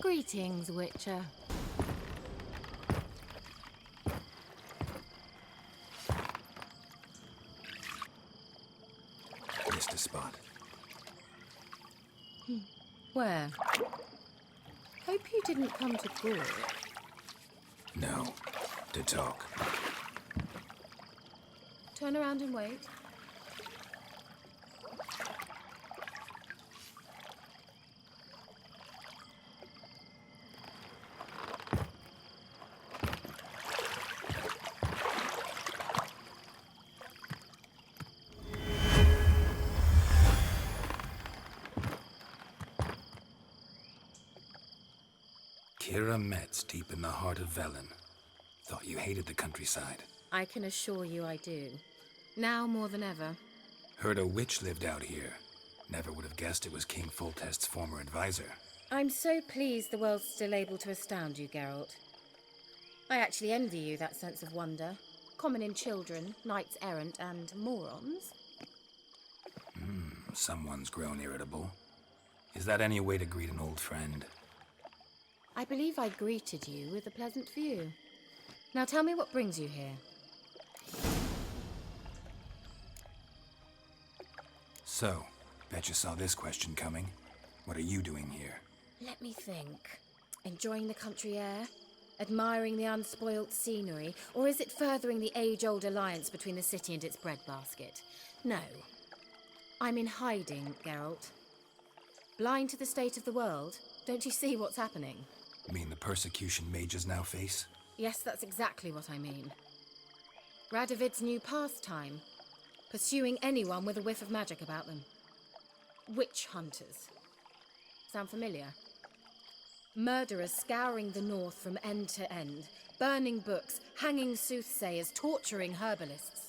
Greetings, Witcher. Missed a spot. Where? Hope you didn't come to court. No, to talk. Turn around and wait. Met's deep in the heart of Velen. Thought you hated the countryside. I can assure you I do. Now more than ever. Heard a witch lived out here. Never would have guessed it was King Foltest's former advisor. I'm so pleased the world's still able to astound you, Geralt. I actually envy you that sense of wonder. Common in children, knights errant, and morons. Someone's grown irritable. Is that any way to greet an old friend? I believe I greeted you with a pleasant view. Now tell me what brings you here. So, bet you saw this question coming. What are you doing here? Let me think. Enjoying the country air? Admiring the unspoilt scenery? Or is it furthering the age-old alliance between the city and its breadbasket? No. I'm in hiding, Geralt. Blind to the state of the world? Don't you see what's happening? You mean the persecution mages now face? Yes, that's exactly what I mean. Radovid's new pastime. Pursuing anyone with a whiff of magic about them. Witch hunters. Sound familiar? Murderers scouring the north from end to end. Burning books, hanging soothsayers, torturing herbalists.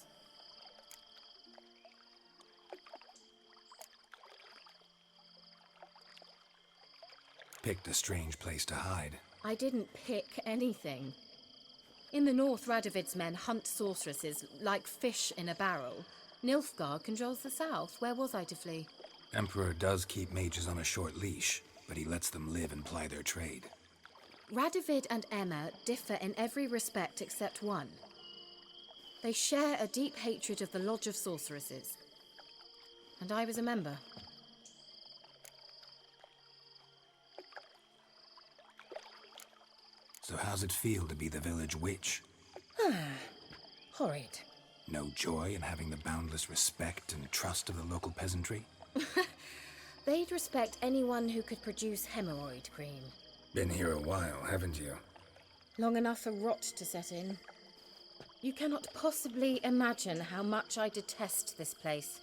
Picked a strange place to hide. I didn't pick anything. In the north, Radovid's men hunt sorceresses like fish in a barrel. Nilfgaard controls the south. Where was I to flee? Emperor does keep mages on a short leash, but he lets them live and ply their trade. Radovid and Emma differ in every respect except one. They share a deep hatred of the Lodge of Sorceresses. And I was a member. So how's it feel to be the village witch? Horrid. No joy in having the boundless respect and trust of the local peasantry? They'd respect anyone who could produce hemorrhoid cream. Been here a while, haven't you? Long enough for rot to set in. You cannot possibly imagine how much I detest this place.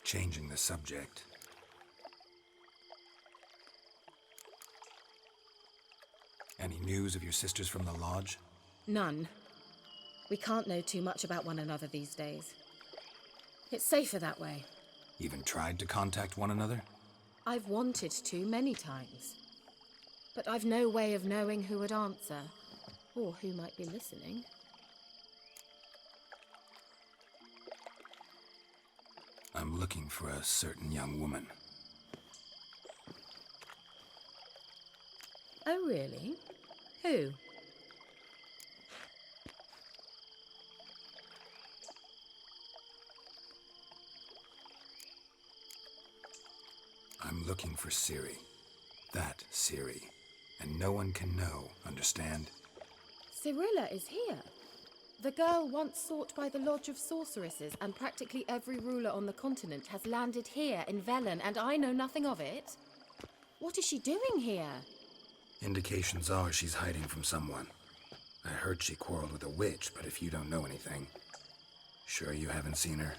Changing the subject. Any news of your sisters from the lodge? None. We can't know too much about one another these days. It's safer that way. Even tried to contact one another? I've wanted to many times. But I've no way of knowing who would answer, or who might be listening. I'm looking for a certain young woman. Oh, really? Who? I'm looking for Ciri. That Ciri. And no one can know, understand? Cirilla is here. The girl once sought by the Lodge of Sorceresses, and practically every ruler on the continent has landed here in Velen, and I know nothing of it. What is she doing here? Indications are she's hiding from someone. I heard she quarreled with a witch, but if you don't know anything, sure you haven't seen her?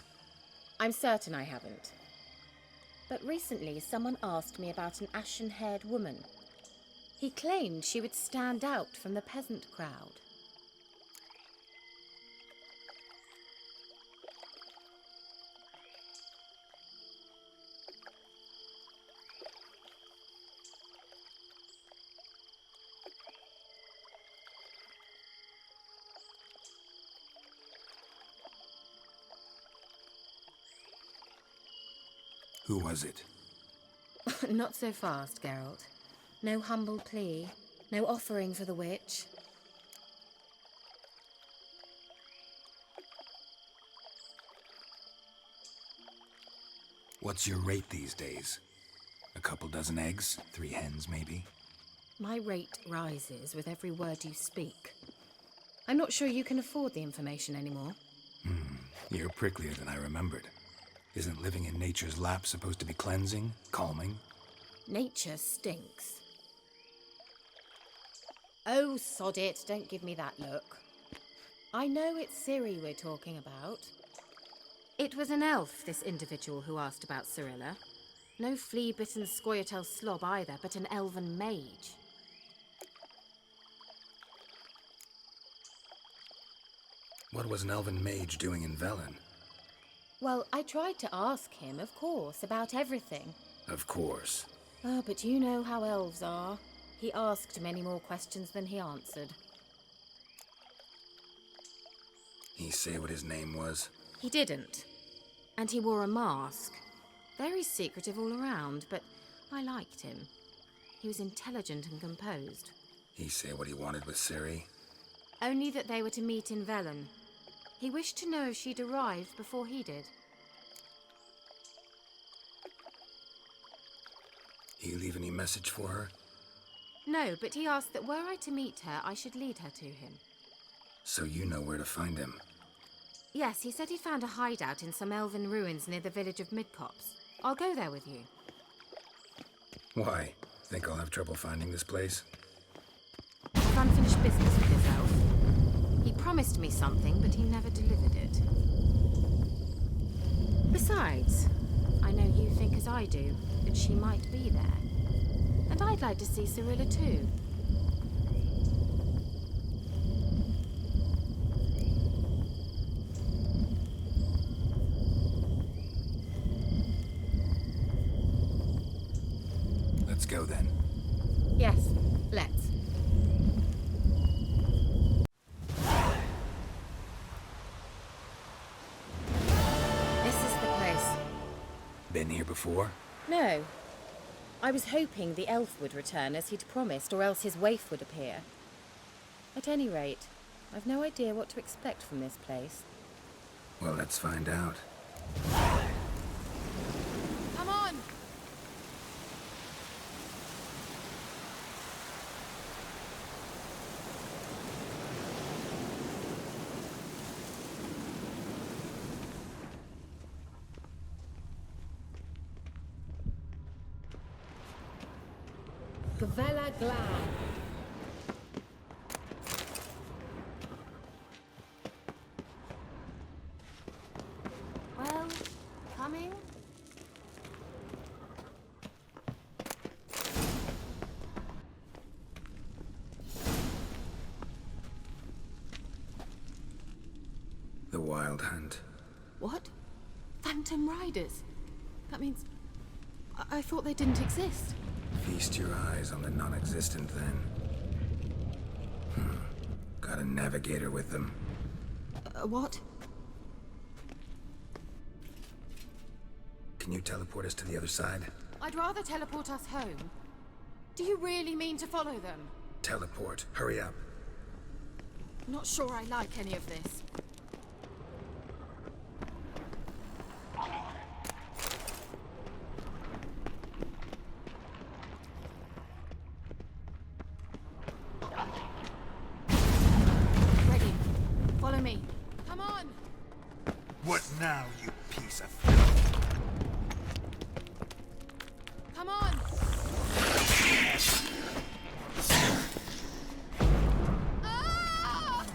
I'm certain I haven't. But recently someone asked me about an ashen-haired woman. He claimed she would stand out from the peasant crowd. Who was it? Not so fast, Geralt. No humble plea, no offering for the witch. What's your rate these days? A couple dozen eggs? 3 hens, maybe? My rate rises with every word you speak. I'm not sure you can afford the information anymore. You're pricklier than I remembered. Isn't living in nature's lap supposed to be cleansing, calming? Nature stinks. Oh, sod it, don't give me that look. I know it's Ciri we're talking about. It was an elf, this individual who asked about Cirilla. No flea-bitten Scoia'tael slob either, but an elven mage. What was an elven mage doing in Velen? Well, I tried to ask him, of course, about everything. Of course. Ah, but you know how elves are. He asked many more questions than he answered. He say what his name was? He didn't. And he wore a mask. Very secretive all around, but I liked him. He was intelligent and composed. He say what he wanted with Ciri? Only that they were to meet in Velen. He wished to know if she'd arrived before he did. He leave any message for her? No, but he asked that were I to meet her, I should lead her to him. So you know where to find him? Yes, he said he found a hideout in some elven ruins near the village of Midcopse. I'll go there with you. Why? Think I'll have trouble finding this place? I've unfinished business with his elf. He promised me something, but he never delivered it. Besides, I know you think as I do, that she might be there. And I'd like to see Cirilla too. Let's go then. Yes, let's. This is the place. Been here before? No. I was hoping the elf would return as he'd promised, or else his waif would appear. At any rate, I've no idea what to expect from this place. Well, let's find out. Come on! Gavella Glam. Well, coming? The Wild Hunt. What? Phantom Riders? That means... I thought they didn't exist. Feast your eyes on the non-existent then. Got a navigator with them. What? Can you teleport us to the other side? I'd rather teleport us home. Do you really mean to follow them? Teleport. Hurry up. Not sure I like any of this. Ready. Follow me. Come on! What now, you piece of... Come on! Ah!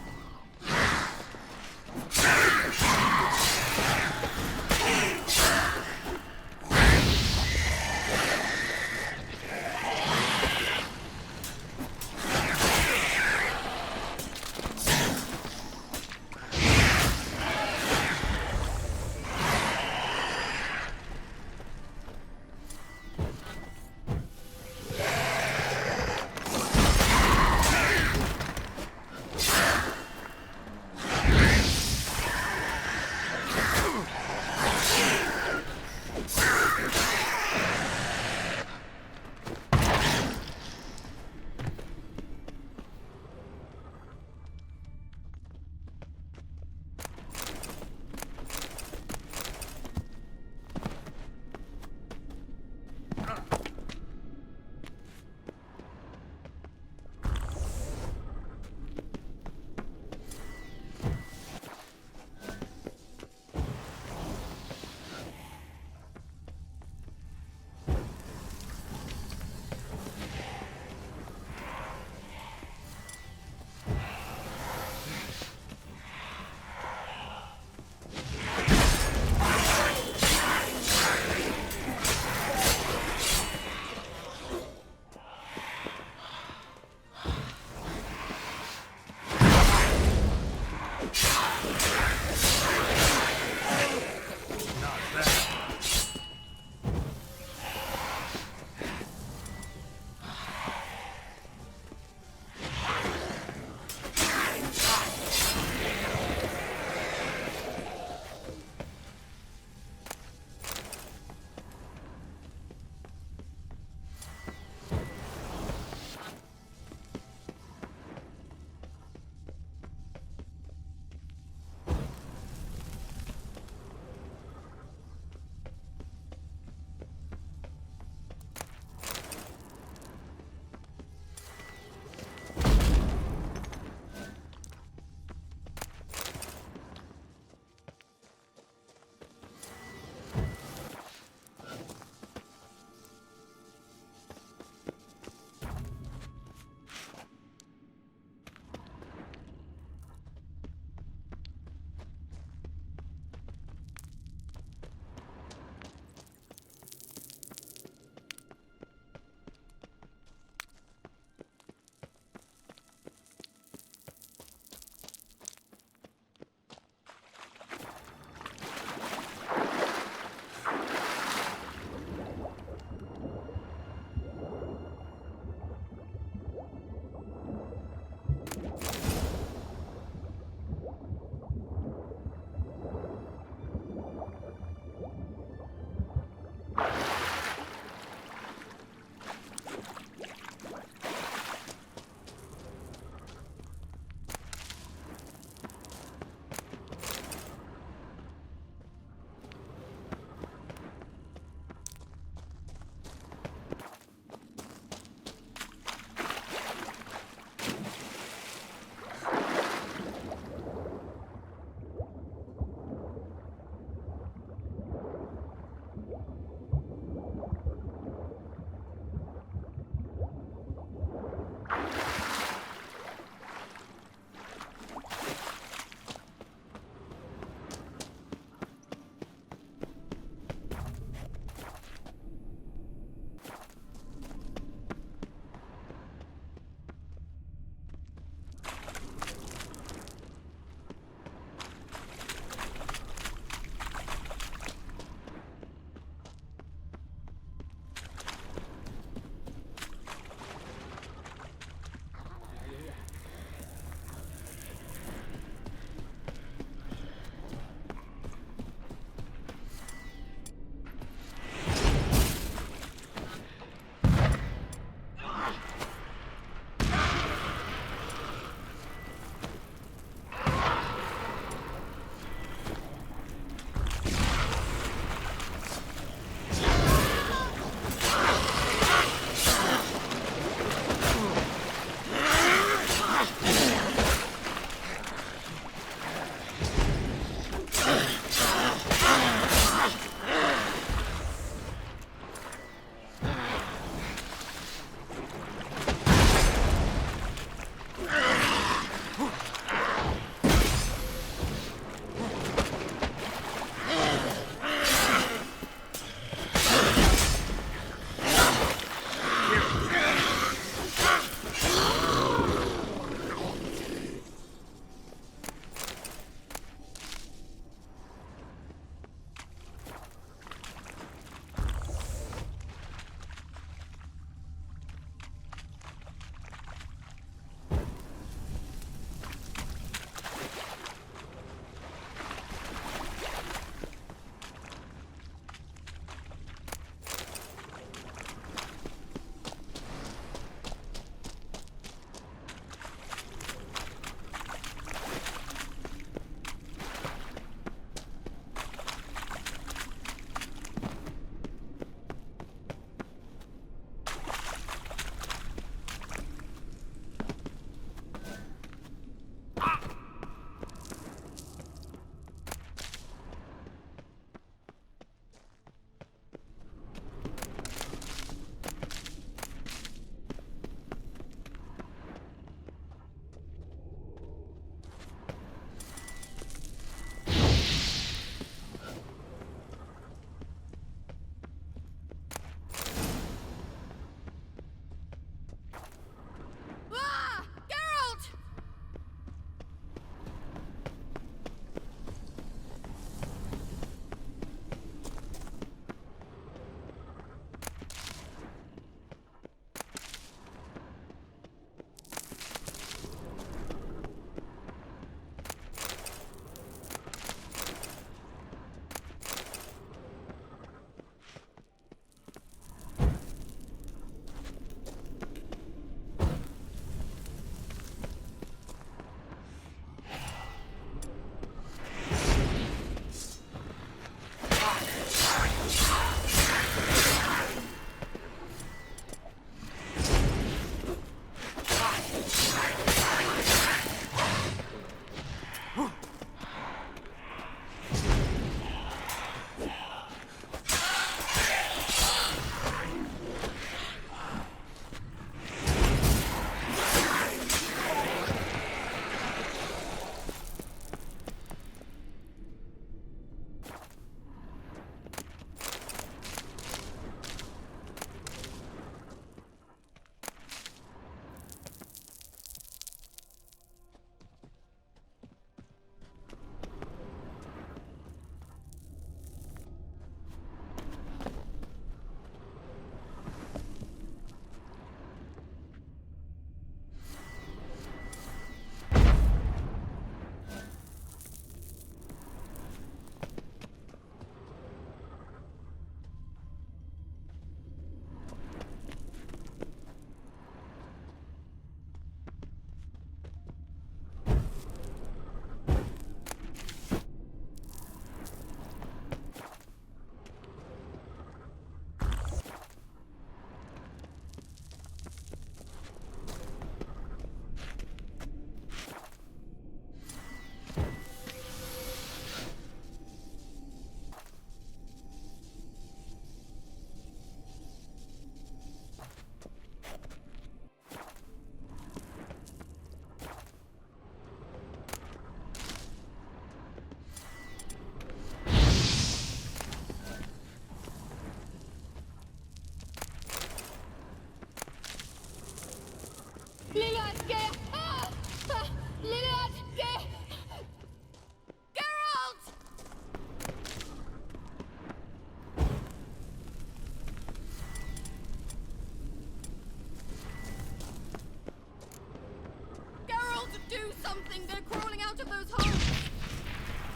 those holes!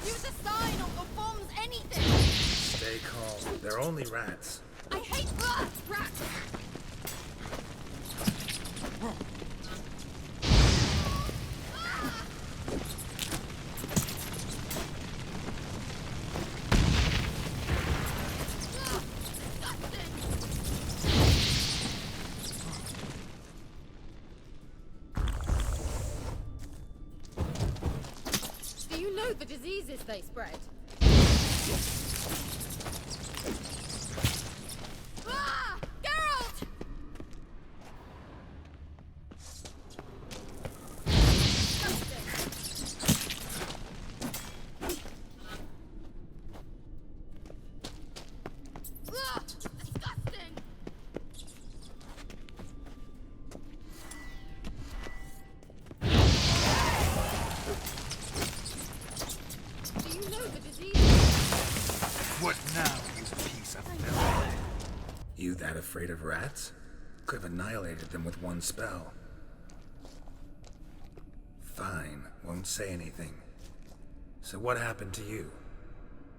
Use a sign or bombs, anything! Stay calm. They're only rats. I hate rats! Do you know the diseases they spread? Ah! Geralt! Ah! Disgusting! Do you know the disease? What now, you piece of filth? You that afraid of rats? Could have annihilated them with one spell. Fine, won't say anything. So what happened to you?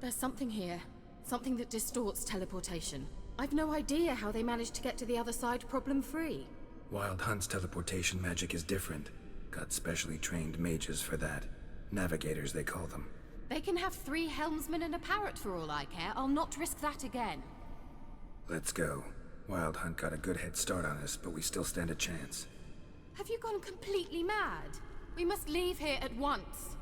There's something here. Something that distorts teleportation. I've no idea how they managed to get to the other side problem-free. Wild Hunt's teleportation magic is different. Got specially trained mages for that. Navigators, they call them. They can have 3 helmsmen and a parrot for all I care. I'll not risk that again. Let's go. Wild Hunt got a good head start on us, but we still stand a chance. Have you gone completely mad? We must leave here at once.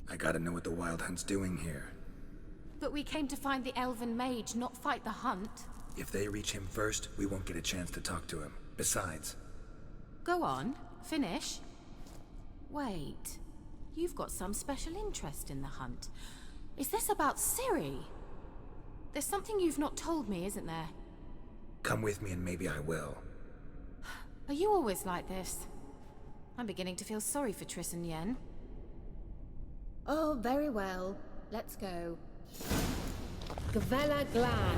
I gotta know what the Wild Hunt's doing here. But we came to find the elven mage, not fight the hunt. If they reach him first, we won't get a chance to talk to him. Besides, Go on, finish. Wait, you've got some special interest in the hunt. Is this about Ciri? There's something you've not told me, isn't there? come with me and maybe I will. Are you always like this? I'm beginning to feel sorry for Triss and Yen. Oh, very well. Let's go. Gavella Glan.